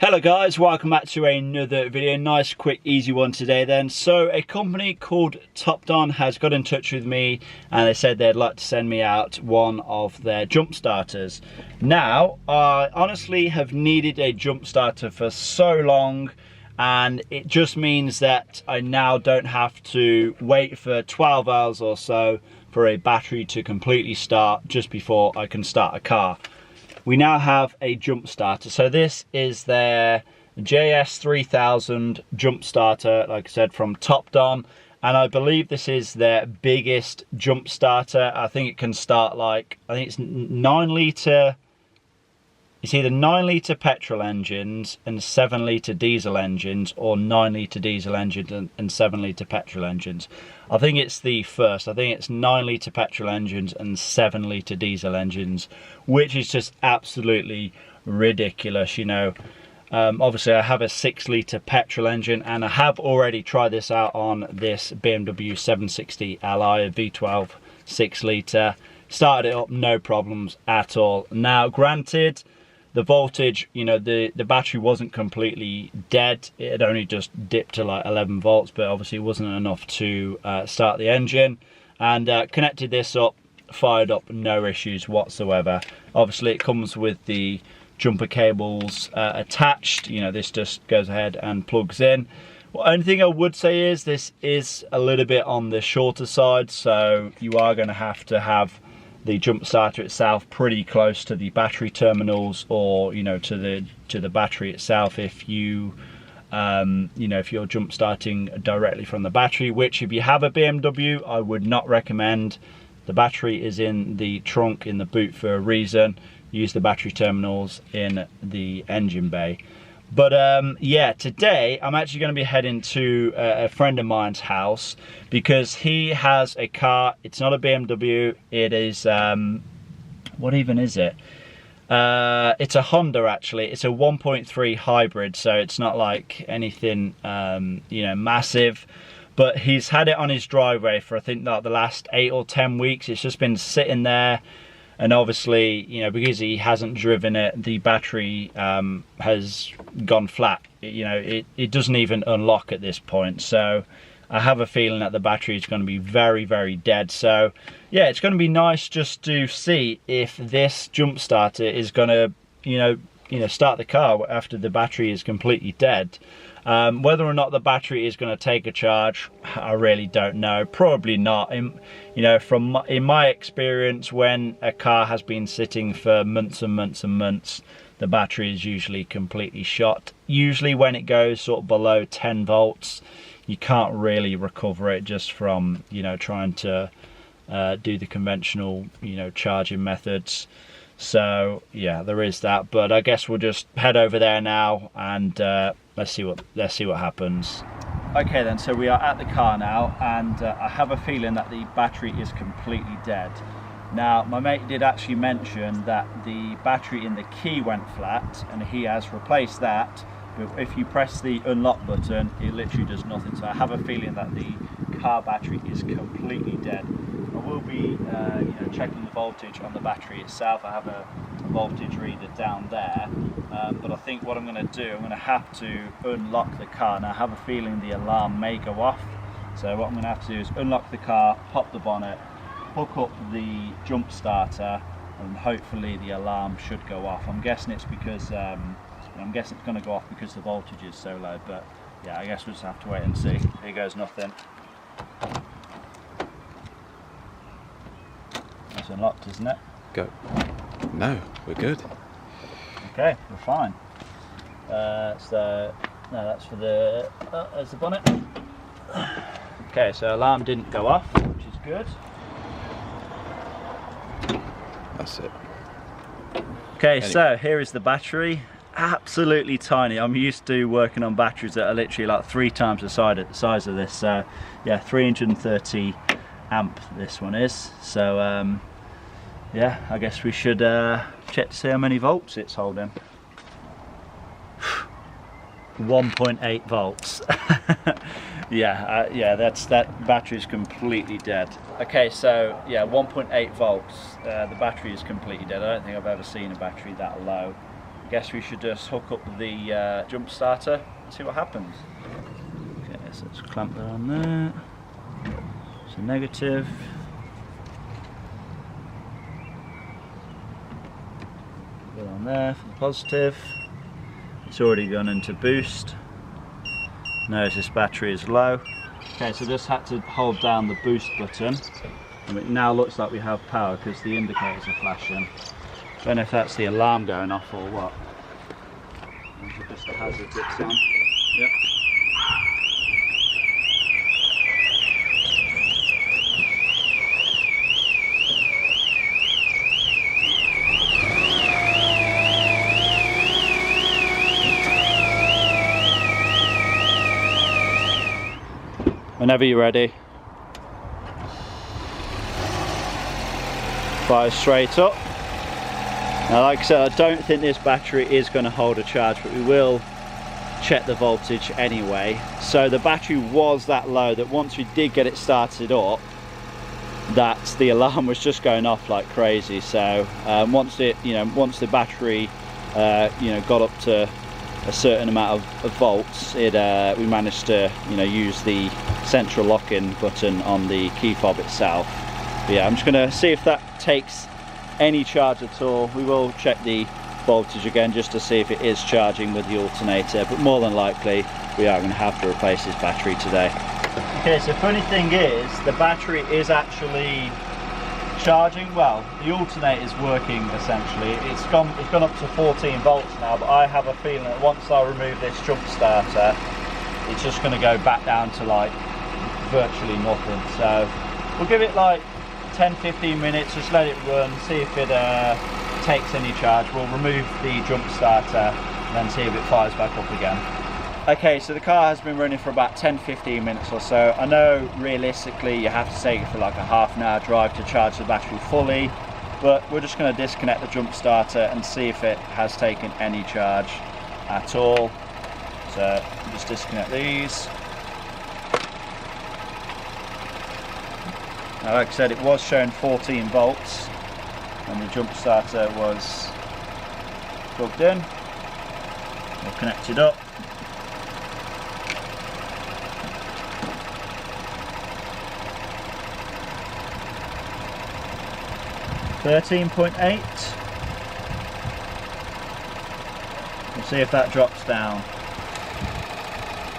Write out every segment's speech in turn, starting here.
Hello guys, welcome back to another video. Nice, quick, easy one today then. So a company called Topdon has got in touch with me and they said they'd like to send me out one of their jump starters. Now, I honestly have needed a jump starter for so long, and it just means that I now don't have to wait for 12 hours or so for a battery to completely start just before I can start a car. We now have a jump starter. So this is their JS3000 jump starter, like I said, from Topdon, and I believe this is their biggest jump starter. I think it can start like, I think it's 9 litre, it's either 9 litre petrol engines and 7 litre diesel engines, or 9 litre diesel engines and 7 litre petrol engines. I think it's the first. I think it's 9 litre petrol engines and 7 litre diesel engines, which is just absolutely ridiculous, you know. Obviously I have a 6 litre petrol engine, and I have already tried this out on this BMW 760 Li, a V12 6 litre. Started it up, no problems at all. Now granted, the voltage, you know, the battery wasn't completely dead. It had only just dipped to like 11 volts, but obviously it wasn't enough to start the engine. And connected this up, fired up, no issues whatsoever. Obviously it comes with the jumper cables attached. You know, this just goes ahead and plugs in. Well, only thing I would say is this is a little bit on the shorter side, so you are going to have the jump starter itself pretty close to the battery terminals, or you know, to the battery itself if you you know, if you're jump starting directly from the battery, which if you have a BMW I would not recommend. The battery is in the trunk, in the boot, for a reason. Use the battery terminals in the engine bay. But yeah, today I'm actually going to be heading to a friend of mine's house because he has a car. It's not a BMW. It is, what even is it? It's a Honda actually. It's a 1.3 hybrid, so it's not like anything, you know, massive. But he's had it on his driveway for I think like the last 8 or 10 weeks. It's just been sitting there. And obviously, you know, because he hasn't driven it, the battery has gone flat. You know, it doesn't even unlock at this point. So I have a feeling that the battery is going to be very, very dead. So yeah, it's going to be nice just to see if this jump starter is going to, you know, start the car after the battery is completely dead. Whether or not the battery is going to take a charge, I really don't know. Probably not. You know, in my experience, when a car has been sitting for months and months and months, the battery is usually completely shot. Usually when it goes sort of below 10 volts, you can't really recover it just from, you know, trying to do the conventional, you know, charging methods. So yeah, there is that. But I guess we'll just head over there now and let's see what happens. Okay then, so we are at the car now, and I have a feeling that the battery is completely dead. Now my mate did actually mention that the battery in the key went flat, and he has replaced that, but if you press the unlock button it literally does nothing. So I have a feeling that the car battery is completely dead. I will be you know, checking the voltage on the battery itself. I have a voltage reader down there, but I think what I'm going to do, I'm going to have to unlock the car. Now I have a feeling the alarm may go off, so what I'm going to have to do is unlock the car, pop the bonnet, hook up the jump starter, and hopefully the alarm should go off. I'm guessing it's because I'm guessing it's going to go off because the voltage is so low, but yeah, I guess we'll just have to wait and see. Here goes nothing. It's unlocked, isn't it? Go. No, we're good. Okay, we're fine. So, no, that's for the, there's the bonnet. Okay, so alarm didn't go off, which is good. That's it. Okay, so here is the battery. Absolutely tiny. I'm used to working on batteries that are literally like 3 times the size of this. So yeah, 330 amp this one is. So yeah, I guess we should check to see how many volts it's holding. 1.8 volts. Yeah, that battery is completely dead. Okay, so yeah, 1.8 volts. The battery is completely dead. I don't think I've ever seen a battery that low. guess we should just hook up the jump starter and see what happens. Okay, so let's clamp that on there. It's a negative. Put it on there for the positive. It's already gone into boost. Notice this battery is low. Okay, so just had to hold down the boost button, and it now looks like we have power because the indicators are flashing. Don't know if that's the alarm going off or what. Just the hazard it's on. Yep. Whenever you're ready. Fire straight up. Now, like I said, I don't think this battery is going to hold a charge, but we will check the voltage anyway. So the battery was that low that once we did get it started up, that the alarm was just going off like crazy. So once the battery got up to a certain amount of volts, we managed to use the central lock-in button on the key fob itself. But yeah, I'm just going to see if that takes any charge at all. We will check the voltage again just to see if it is charging with the alternator, but more than likely we are going to have to replace this battery today. Okay, so funny thing is the battery is actually charging. Well, the alternator is working essentially. It's gone up to 14 volts now, but I have a feeling that once I remove this jump starter, it's just going to go back down to like virtually nothing. So we'll give it like 10-15 minutes, just let it run, see if it takes any charge. We'll remove the jump starter and then see if it fires back up again. Okay, so the car has been running for about 10-15 minutes or so. I know realistically you have to take it for like a half an hour drive to charge the battery fully, but we're just going to disconnect the jump starter and see if it has taken any charge at all. So just disconnect these. Now, like I said, it was showing 14 volts and the jump starter was plugged in. We'll connect it up. $13.8. We'll see if that drops down.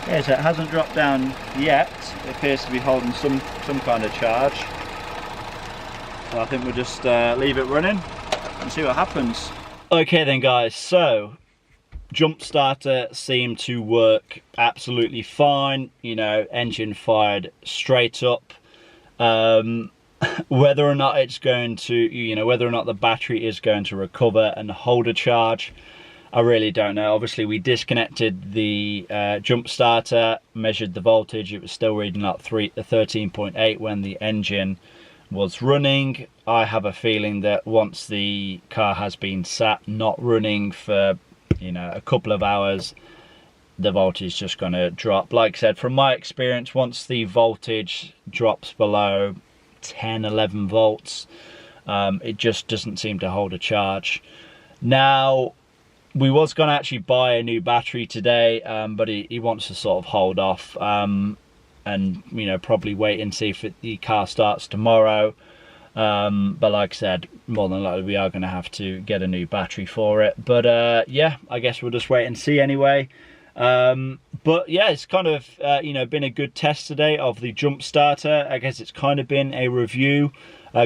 Yeah, so it hasn't dropped down yet. It appears to be holding some kind of charge. So I think we'll just leave it running and see what happens. Okay then guys, so jump starter seemed to work absolutely fine. Engine fired straight up. Whether or not it's going to, whether or not the battery is going to recover and hold a charge, I really don't know. Obviously we disconnected the jump starter, measured the voltage, it was still reading like 13.8 when the engine was running. I have a feeling that once the car has been sat not running for a couple of hours, the voltage is just going to drop. Like I said, from my experience, once the voltage drops below 10-11 volts, it just doesn't seem to hold a charge. Now, we was going to actually buy a new battery today, but he wants to sort of hold off and probably wait and see if the car starts tomorrow. But like I said, more than likely we are going to have to get a new battery for it. But yeah, I guess we'll just wait and see anyway. But yeah, it's kind of been a good test today of the jump starter. I guess it's kind of been a review.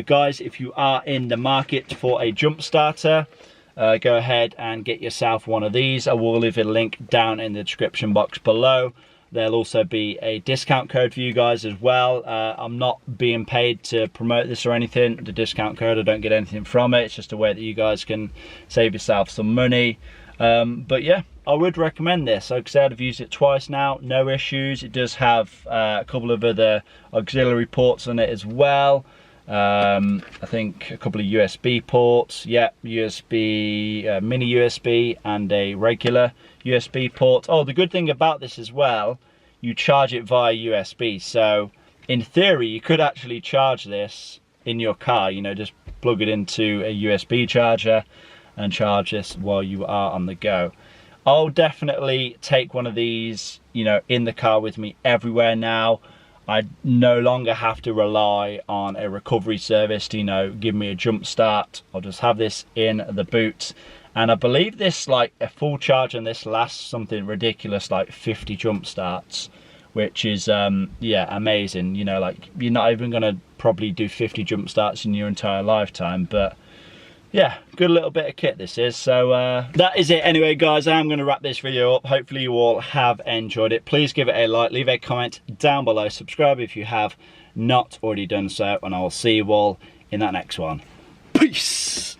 Guys, if you are in the market for a jump starter, go ahead and get yourself one of these. I will leave a link down in the description box below. There'll also be a discount code for you guys as well. I'm not being paid to promote this or anything. The discount code, I don't get anything from it. It's just a way that you guys can save yourself some money. But yeah, I would recommend this. Like I said, I've used it twice now, no issues. It does have a couple of other auxiliary ports on it as well. I think a couple of USB ports, USB, mini USB and a regular USB port. Oh, the good thing about this as well, you charge it via USB. So in theory, you could actually charge this in your car, just plug it into a USB charger and charge this while you are on the go. I'll definitely take one of these, you know, in the car with me everywhere now. I no longer have to rely on a recovery service to, you know, give me a jump start. I'll just have this in the boot. And I believe this, like, a full charge on this lasts something ridiculous like 50 jump starts, which is, yeah, amazing. You know, like, you're not even gonna probably do 50 jump starts in your entire lifetime, but yeah, good little bit of kit this is. So that is it anyway, guys. I am going to wrap this video up. Hopefully you all have enjoyed it. Please give it a like, leave a comment down below, subscribe if you have not already done so, and I will see you all in that next one. Peace.